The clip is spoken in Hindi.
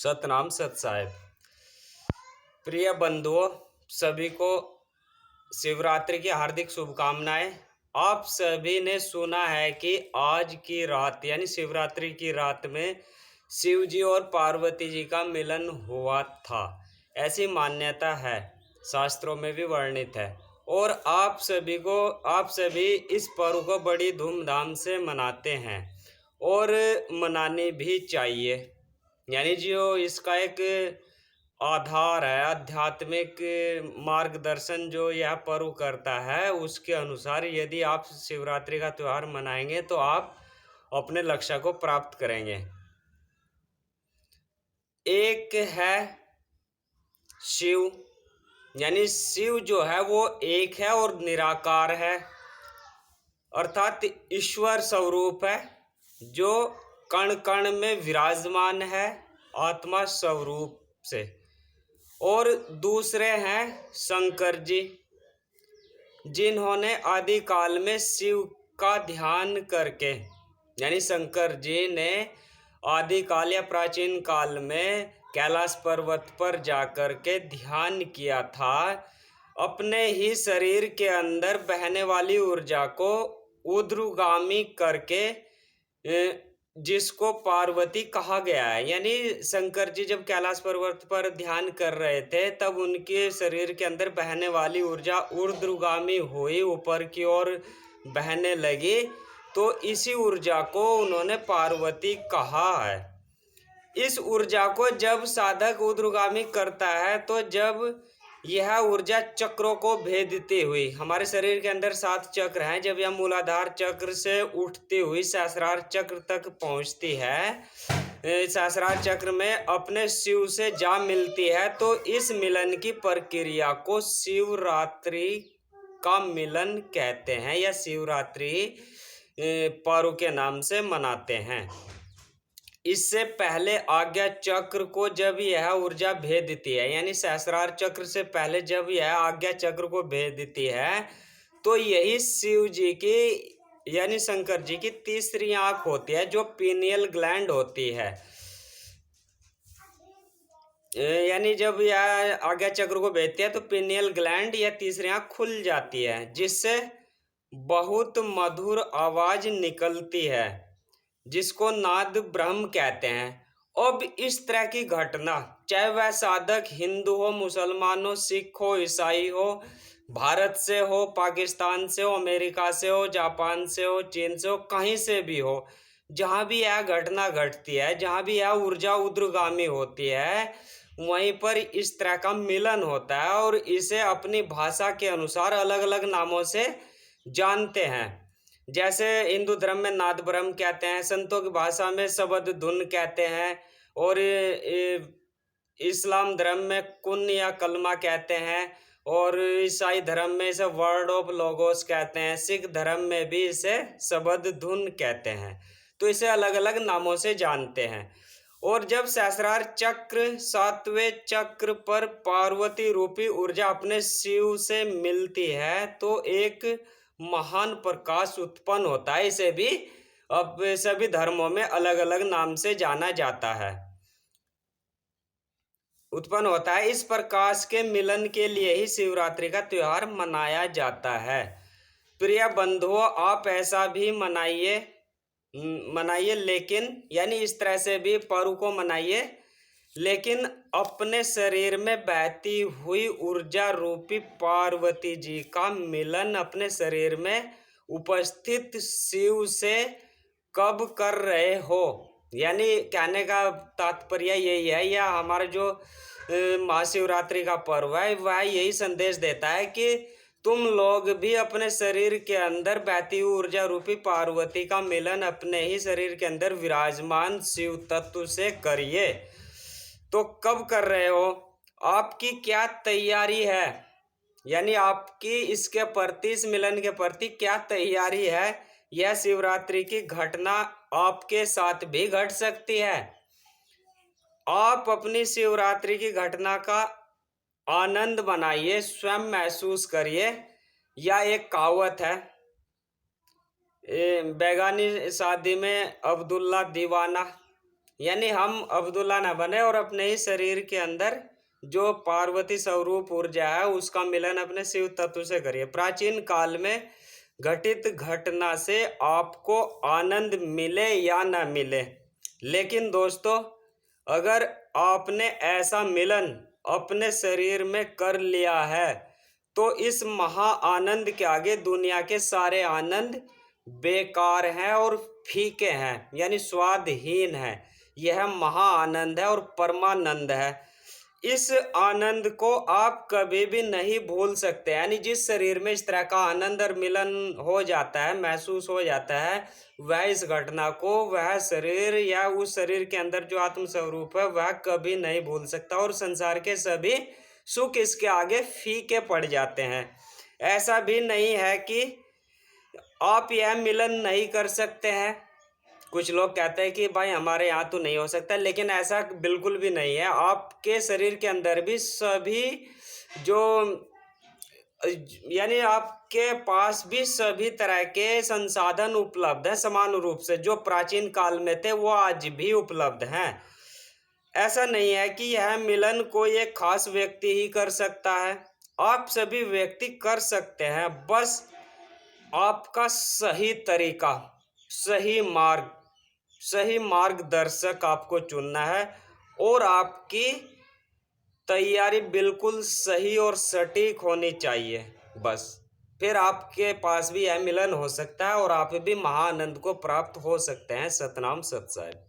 सतनाम सत साहेब। प्रिय बंधुओं, सभी को शिवरात्रि की हार्दिक शुभकामनाएं। आप सभी ने सुना है कि आज की रात यानी शिवरात्रि की रात में शिव जी और पार्वती जी का मिलन हुआ था। ऐसी मान्यता है, शास्त्रों में भी वर्णित है। और आप सभी इस पर्व को बड़ी धूमधाम से मनाते हैं और मनानी भी चाहिए। यानी जो इसका एक आधार है, आध्यात्मिक मार्गदर्शन जो यह पर्व करता है, उसके अनुसार यदि आप शिवरात्रि का त्यौहार मनाएंगे तो आप अपने लक्ष्य को प्राप्त करेंगे। एक है शिव, यानी शिव जो है वो एक है और निराकार है, अर्थात ईश्वर स्वरूप है जो कण कण में विराजमान है आत्मा स्वरूप से। और दूसरे हैं शंकर जी, जिन्होंने आदि काल में शिव का ध्यान करके, यानी शंकर जी ने आदि काल या प्राचीन काल में कैलाश पर्वत पर जाकर के ध्यान किया था। अपने ही शरीर के अंदर बहने वाली ऊर्जा को ऊर्ध्वगामी करके, जिसको पार्वती कहा गया है। यानी शंकर जी जब कैलाश पर्वत पर ध्यान कर रहे थे तब उनके शरीर के अंदर बहने वाली ऊर्जा ऊर्ध्वगामी हुई, ऊपर की ओर बहने लगी, तो इसी ऊर्जा को उन्होंने पार्वती कहा है। इस ऊर्जा को जब साधक ऊर्ध्वगामी करता है तो जब यह ऊर्जा चक्रों को भेदती हुई, हमारे शरीर के अंदर 7 चक्र हैं, जब यह मूलाधार चक्र से उठती हुई सहस्रार चक्र तक पहुंचती है, सहस्रार चक्र में अपने शिव से जा मिलती है, तो इस मिलन की प्रक्रिया को शिवरात्रि का मिलन कहते हैं या शिवरात्रि पर्व के नाम से मनाते हैं। इससे पहले आज्ञा चक्र को जब यह ऊर्जा भेदती है, यानी सहस्रार चक्र से पहले जब यह आज्ञा चक्र को भेदती है, तो यही शिव जी की यानी शंकर जी की तीसरी आंख होती है जो पीनियल ग्लैंड होती है। यानी जब यह आज्ञा चक्र को भेदती है तो पीनियल ग्लैंड या तीसरी आंख खुल जाती है, जिससे बहुत मधुर आवाज निकलती है, जिसको नाद ब्रह्म कहते हैं। अब इस तरह की घटना, चाहे वह साधक हिंदू हो, मुसलमान हो, सिख हो, ईसाई हो, भारत से हो, पाकिस्तान से हो, अमेरिका से हो, जापान से हो, चीन से हो, कहीं से भी हो, जहाँ भी यह घटना घटती है, जहाँ भी यह ऊर्जा ऊर्ध्वगामी होती है, वहीं पर इस तरह का मिलन होता है और इसे अपनी भाषा के अनुसार अलग अलग नामों से जानते हैं। जैसे हिंदू धर्म में नाद ब्रह्म कहते हैं, संतों की भाषा में शब्द धुन कहते हैं, और इस्लाम धर्म में कुन या कलमा कहते हैं, और ईसाई धर्म में इसे वर्ड ऑफ लोगोस कहते हैं, सिख धर्म में भी इसे शब्द धुन कहते हैं। तो इसे अलग अलग नामों से जानते हैं। और जब सहस्रार चक्र 7वें चक्र पर पार्वती रूपी ऊर्जा अपने शिव से मिलती है तो एक महान प्रकाश उत्पन्न होता है। इसे भी अब सभी धर्मों में अलग अलग नाम से जाना जाता है, उत्पन्न होता है। इस प्रकाश के मिलन के लिए ही शिवरात्रि का त्योहार मनाया जाता है। प्रिय बंधुओं, आप ऐसा भी मनाइए, लेकिन यानी इस तरह से भी पर्व को मनाइए, लेकिन अपने शरीर में बहती हुई ऊर्जा रूपी पार्वती जी का मिलन अपने शरीर में उपस्थित शिव से कब कर रहे हो। यानी कहने का तात्पर्य यही है, या हमारा जो महाशिवरात्रि का पर्व है वह यही संदेश देता है कि तुम लोग भी अपने शरीर के अंदर बहती ऊर्जा रूपी पार्वती का मिलन अपने ही शरीर के अंदर विराजमान शिव तत्व से करिए। तो कब कर रहे हो, आपकी क्या तैयारी है, यानी आपकी इसके प्रति, इस मिलन के प्रति क्या तैयारी है। यह शिवरात्रि की घटना आपके साथ भी घट सकती है। आप अपनी शिवरात्रि की घटना का आनंद मनाइए, स्वयं महसूस करिए। या एक कहावत है, बेगानी शादी में अब्दुल्ला दीवाना, यानी हम अब्दुल्ला ना बने और अपने ही शरीर के अंदर जो पार्वती स्वरूप ऊर्जा है उसका मिलन अपने शिव तत्व से करिए। प्राचीन काल में घटित घटना से आपको आनंद मिले या ना मिले, लेकिन दोस्तों अगर आपने ऐसा मिलन अपने शरीर में कर लिया है तो इस महा आनंद के आगे दुनिया के सारे आनंद बेकार हैं और फीके हैं, यानी स्वादहीन है। यह महा आनंद है और परमानंद है। इस आनंद को आप कभी भी नहीं भूल सकते। यानी जिस शरीर में इस तरह का आनंद और मिलन हो जाता है, महसूस हो जाता है, वह इस घटना को वह शरीर या उस शरीर के अंदर जो आत्म स्वरूप है वह कभी नहीं भूल सकता और संसार के सभी सुख इसके आगे फीके पड़ जाते हैं। ऐसा भी नहीं है कि आप यह मिलन नहीं कर सकते हैं। कुछ लोग कहते हैं कि भाई हमारे यहाँ तो नहीं हो सकता, लेकिन ऐसा बिल्कुल भी नहीं है। आपके शरीर के अंदर भी सभी जो यानी आपके पास भी सभी तरह के संसाधन उपलब्ध हैं समान रूप से। जो प्राचीन काल में थे वो आज भी उपलब्ध हैं। ऐसा नहीं है कि यह मिलन कोई एक खास व्यक्ति ही कर सकता है, आप सभी व्यक्ति कर सकते हैं। बस आपका सही तरीका, सही मार्गदर्शक आपको चुनना है और आपकी तैयारी बिल्कुल सही और सटीक होनी चाहिए। बस फिर आपके पास भी यह मिलन हो सकता है और आप भी महाआनंद को प्राप्त हो सकते हैं। सतनाम सत साहिब।